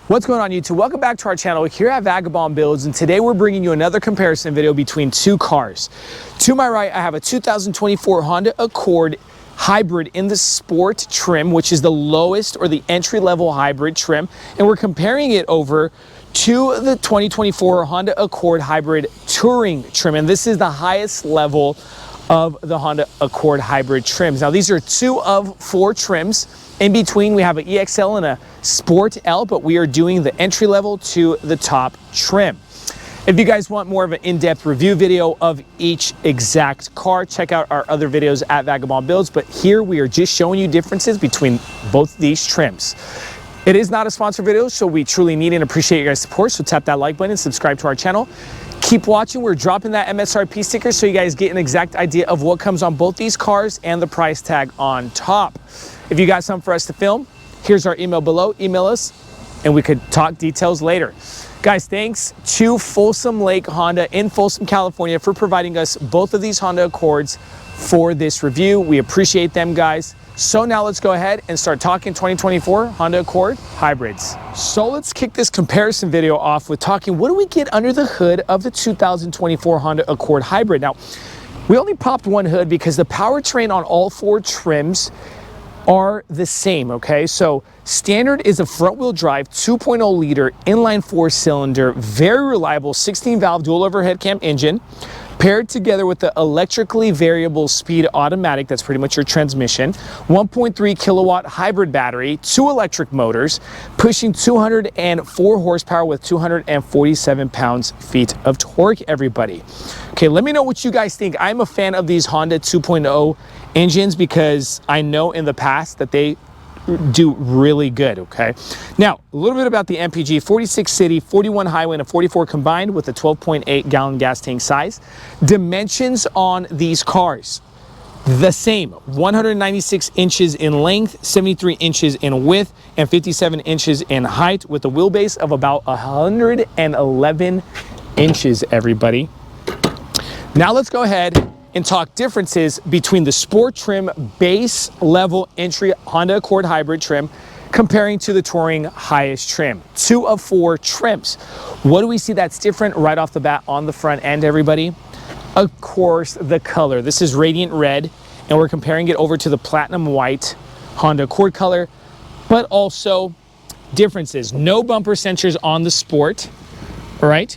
What's going on, YouTube? Welcome back to our channel here at Vagabond Builds, and today we're bringing you another comparison video between two cars. To my right, I have a 2024 Honda Accord hybrid in the sport trim, which is the lowest or the entry-level hybrid trim, and we're comparing it over to the 2024 Honda Accord hybrid touring trim, and this is the highest level of the Honda Accord hybrid trims. Now, these are 2 of 4 trims. In between, we have an EXL and a Sport L, but we are doing the entry level to the top trim. If you guys want more of an in-depth review video of each exact car, check out our other videos at Vagabond Builds, but here we are just showing you differences between both these trims. It is not a sponsored video, so we truly need and appreciate your guys' support, so tap that like button and subscribe to our channel. Keep watching. We're dropping that MSRP sticker so you guys get an exact idea of what comes on both these cars and the price tag on top. If you got something for us to film, here's our email below. Email us and we could talk details later. Guys, thanks to Folsom Lake Honda in Folsom, California for providing us both of these Honda Accords for this review. We appreciate them, guys. So now let's go ahead and start talking 2024 Honda Accord hybrids. So let's kick this comparison video off with talking, what do we get under the hood of the 2024 Honda Accord hybrid? Now, we only popped one hood because the powertrain on all 4 trims are the same, okay? So standard is a front-wheel drive 2.0 liter inline 4-cylinder, very reliable 16-valve dual overhead cam engine, paired together with the electrically variable speed automatic, that's pretty much your transmission, 1.3 kilowatt hybrid battery, 2 electric motors, pushing 204 horsepower with 247 pounds-feet of torque, everybody. Okay, let me know what you guys think. I'm a fan of these Honda 2.0 engines because I know in the past that they do really good, okay? Now, a little bit about the MPG, 46 city, 41 highway, and a 44 combined with a 12.8 gallon gas tank size. Dimensions on these cars, the same, 196 inches in length, 73 inches in width, and 57 inches in height with a wheelbase of about 111 inches, everybody. Now let's go ahead and talk differences between the sport trim base level entry Honda Accord hybrid trim comparing to the touring highest trim. 2 of 4 trims. What do we see that's different right off the bat on the front end, everybody? Of course, the color. This is radiant red, and we're comparing it over to the platinum white Honda Accord color, but also differences. No bumper sensors on the sport, all right?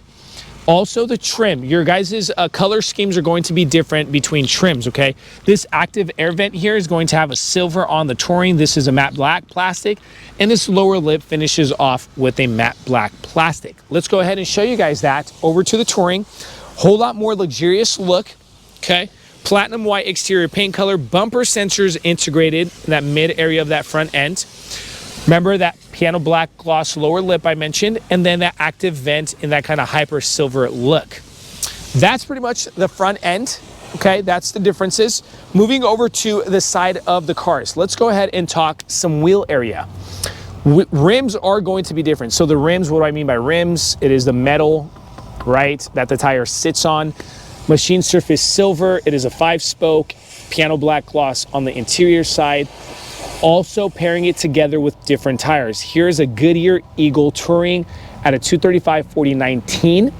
Also the trim, your guys' color schemes are going to be different between trims, okay? This active air vent here is going to have a silver on the touring. This is a matte black plastic, and this lower lip finishes off with a matte black plastic. Let's go ahead and show you guys that over to the touring. Whole lot more luxurious look, okay? Platinum white exterior paint color, bumper sensors integrated in that mid area of that front end. Remember that piano black gloss lower lip I mentioned, and then that active vent in that kind of hyper silver look. That's pretty much the front end, okay? That's the differences. Moving over to the side of the cars, let's go ahead and talk some wheel area. Rims are going to be different. So the rims, what do I mean by rims? It is the metal, right, that the tire sits on. Machine surface silver. It is a 5-spoke piano black gloss on the interior side. Also pairing it together with different tires. Here's a Goodyear Eagle Touring at a 235/40/19.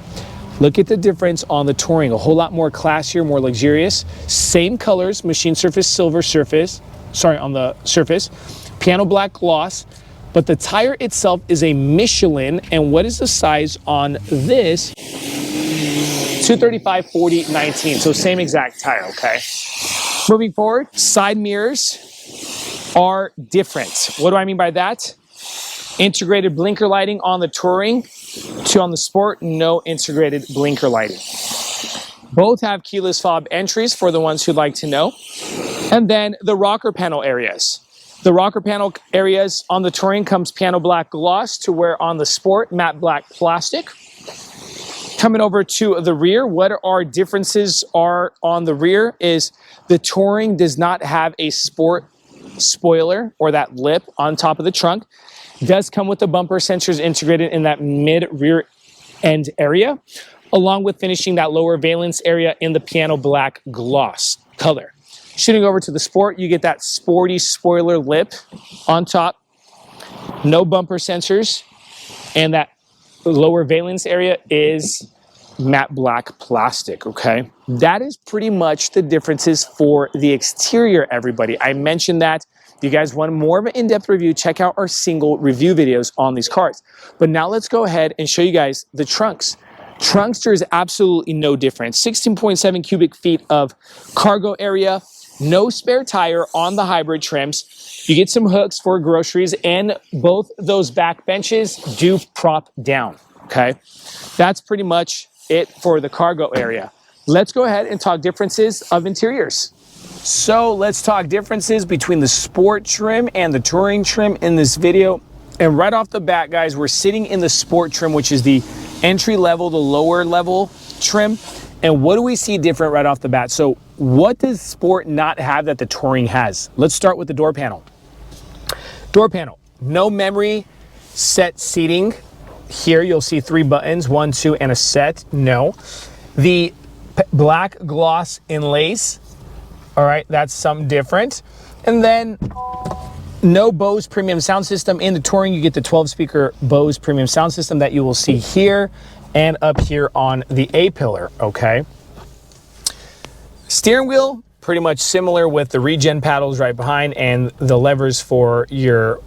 Look at the difference on the Touring. A whole lot more classier, more luxurious. Same colors, machine surface silver surface, on the surface. Piano black gloss, but the tire itself is a Michelin. And what is the size on this? 235/40/19. So same exact tire, okay? Moving forward, side mirrors are different. What do I mean by that? Integrated blinker lighting on the Touring, on the Sport, no integrated blinker lighting. Both have keyless fob entries for the ones who'd like to know. And then the rocker panel areas. The rocker panel areas on the Touring comes piano black gloss, to where on the Sport, matte black plastic. Coming over to the rear, what our differences are on the rear is the Touring does not have a Sport spoiler or that lip on top of the trunk. It does come with the bumper sensors integrated in that mid rear end area, along with finishing that lower valence area in the piano black gloss color. Shooting over to the Sport, you get that sporty spoiler lip on top, no bumper sensors, And that lower valence area is matte black plastic, okay? That is pretty much the differences for the exterior, everybody. I mentioned that. If you guys want more of an in-depth review, check out our single review videos on these cars. But now let's go ahead and show you guys the trunks. Trunkster is absolutely no different. 16.7 cubic feet of cargo area, no spare tire on the hybrid trims. You get some hooks for groceries, and both those back benches do prop down, okay? That's pretty much it for the cargo area. Let's go ahead and talk differences of interiors. So let's talk differences between the sport trim and the touring trim in this video. And right off the bat, guys, we're sitting in the sport trim, which is the entry level, the lower level trim. And what do we see different right off the bat? So what does sport not have that the touring has? Let's start with the door panel. Door panel, no memory set seating. Here you'll see 3 buttons, 1, 2, and a set. No. The black gloss inlays. All right, that's something different. And then no Bose premium sound system. In the touring, you get the 12-speaker Bose premium sound system that you will see here and up here on the A-pillar, okay? Steering wheel, pretty much similar with the regen paddles right behind and the levers for your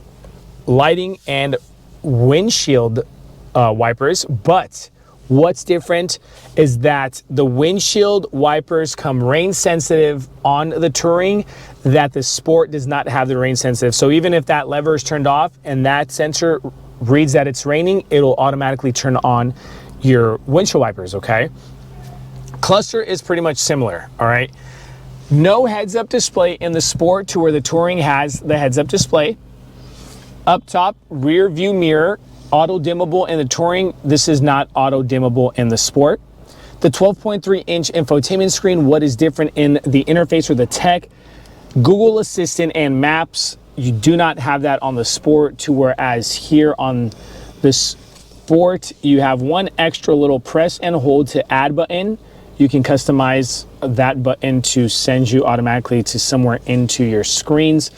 lighting and windshield wipers. But what's different is that the windshield wipers come rain sensitive on the touring, that the sport does not have the rain sensitive. So even if that lever is turned off and that sensor reads that it's raining, it'll automatically turn on your windshield wipers, okay? Cluster is pretty much similar, all right? No heads-up display in the sport to where the touring has the heads-up display. Up top, rear view mirror, auto dimmable in the touring. This is not auto dimmable in the sport. The 12.3-inch infotainment screen, what is different in the interface or the tech? Google Assistant and Maps, you do not have that on the sport, to whereas here on the sport, you have one extra little press and hold to add button. You can customize that button to send you automatically to somewhere into your screens.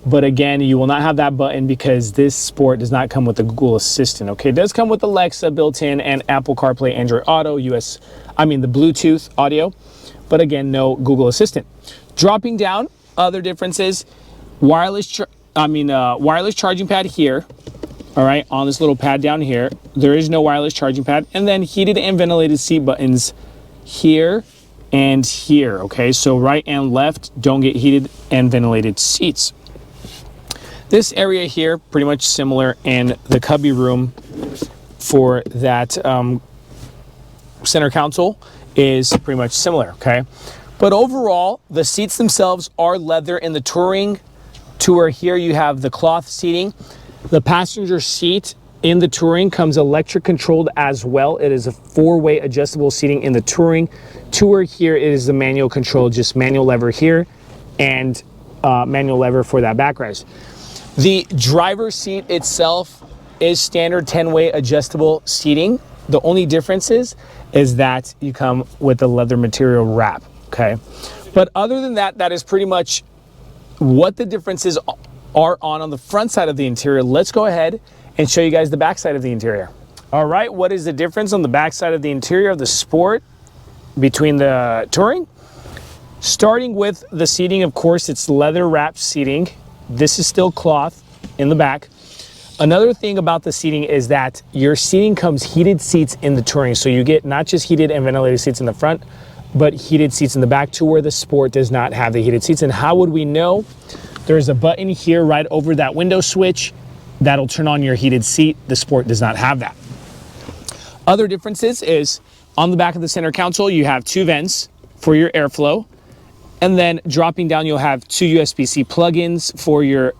But again, you will not have that button because this sport does not come with the Google Assistant, okay? It does come with Alexa built in and Apple CarPlay, Android Auto, the Bluetooth audio, but again, no Google Assistant. Dropping down, other differences, wireless charging pad here, all right, on this little pad down here. There is no wireless charging pad, and then heated and ventilated seat buttons here and here, okay? So right and left don't get heated and ventilated seats. This area here, pretty much similar, and the cubby room for that center console is pretty much similar, okay? But overall, the seats themselves are leather in the touring, to where here you have the cloth seating. The passenger seat in the touring comes electric controlled as well. It is a 4-way adjustable seating in the touring, to where here it is the manual control, just manual lever here and manual lever for that backrest. The driver's seat itself is standard 10-way adjustable seating. The only difference is that you come with the leather material wrap, okay? But other than that, that is pretty much what the differences are on the front side of the interior. Let's go ahead and show you guys the back side of the interior. All right, what is the difference on the back side of the interior of the sport between the touring? Starting with the seating, of course, it's leather wrapped seating. This is still cloth in the back. Another thing about the seating is that your seating comes heated seats in the touring. So you get not just heated and ventilated seats in the front, but heated seats in the back, to where the sport does not have the heated seats. And how would we know? There's a button here right over that window switch that'll turn on your heated seat. The sport does not have that. Other differences is on the back of the center console, you have 2 vents for your airflow. And then dropping down, you'll have 2 USB-C plugins for your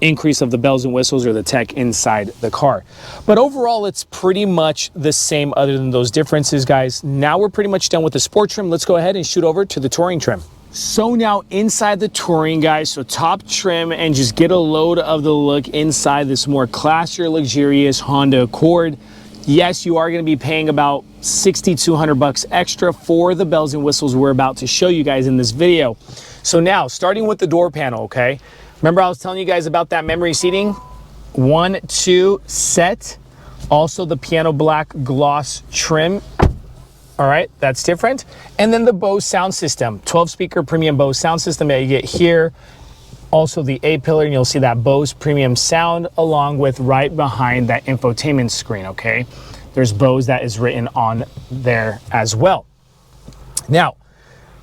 increase of the bells and whistles or the tech inside the car. But overall, it's pretty much the same other than those differences, guys. Now we're pretty much done with the sport trim. Let's go ahead and shoot over to the touring trim. So now inside the touring, guys, so top trim, and just get a load of the look inside this more classier, luxurious Honda Accord. Yes, you are going to be paying about $6,200 extra for the bells and whistles we're about to show you guys in this video. So now, starting with the door panel, okay? Remember I was telling you guys about that memory seating? 1, 2, set. Also the piano black gloss trim. All right, that's different. And then the Bose sound system, 12 speaker premium Bose sound system that you get here. Also the A-pillar, and you'll see that Bose premium sound along with right behind that infotainment screen, okay? There's Bose that is written on there as well. Now,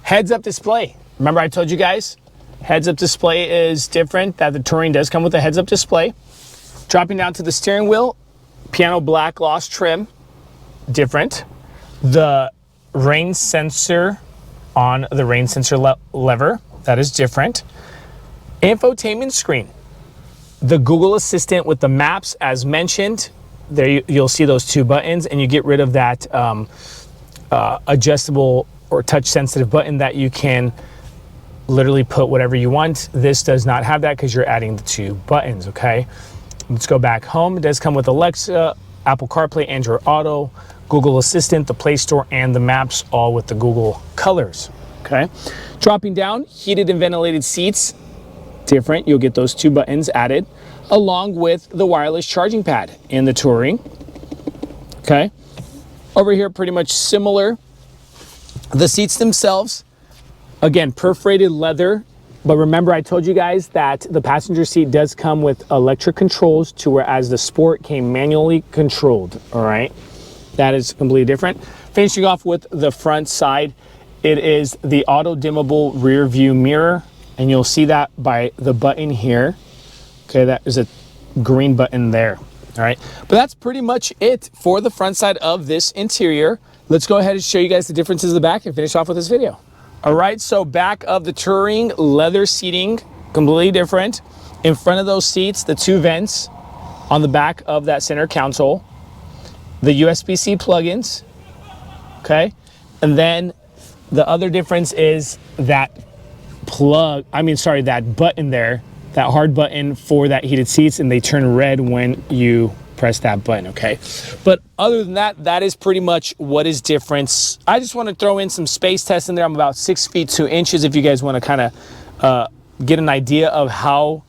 heads-up display. Remember I told you guys, heads-up display is different, that the Touring does come with a heads-up display. Dropping down to the steering wheel, piano black gloss trim, different. The rain sensor on the rain sensor lever, that is different. Infotainment screen, the Google Assistant with the maps as mentioned. There you'll see those two buttons, and you get rid of that adjustable or touch sensitive button that you can literally put whatever you want. This does not have that because you're adding the two buttons, okay? Let's go back home. It does come with Alexa, Apple CarPlay, Android Auto, Google Assistant, the Play Store, and the maps, all with the Google colors, okay? Dropping down, heated and ventilated seats, different. You'll get those two buttons added, along with the wireless charging pad in the Touring, okay? Over here, pretty much similar. The seats themselves, again, perforated leather, but remember I told you guys that the passenger seat does come with electric controls to whereas the Sport came manually controlled, all right? That is completely different. Finishing off with the front side, it is the auto dimmable rear view mirror, and you'll see that by the button here. Okay, that is a green button there, all right? But that's pretty much it for the front side of this interior. Let's go ahead and show you guys the differences in the back and finish off with this video. All right, so back of the Touring, leather seating, completely different. In front of those seats, the two vents on the back of that center console, the USB-C plugins, okay? And then the other difference is that that button there, that hard button for that heated seats, and they turn red when you press that button, okay? But other than that, that is pretty much what is different. I just want to throw in some space tests in there. I'm about 6 feet 2 inches if you guys want to kind of get an idea of how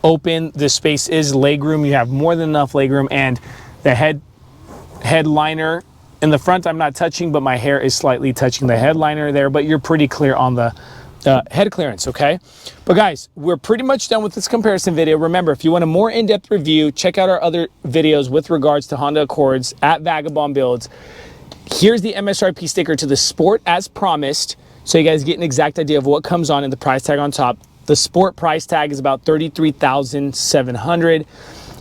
open the space is. Legroom, you have more than enough legroom, and the headliner in the front I'm not touching, but my hair is slightly touching the headliner there, but you're pretty clear on the head clearance, okay? But guys, we're pretty much done with this comparison video. Remember, if you want a more in-depth review, check out our other videos with regards to Honda Accords at Vagabond Builds. Here's the MSRP sticker to the Sport as promised, so you guys get an exact idea of what comes on and the price tag on top. The Sport price tag is about $33,700.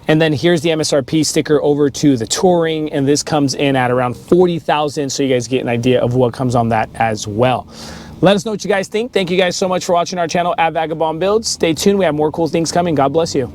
And then here's the MSRP sticker over to the Touring, and this comes in at around $40,000, so you guys get an idea of what comes on that as well. Let us know what you guys think. Thank you guys so much for watching our channel at Vagabond Builds. Stay tuned. We have more cool things coming. God bless you.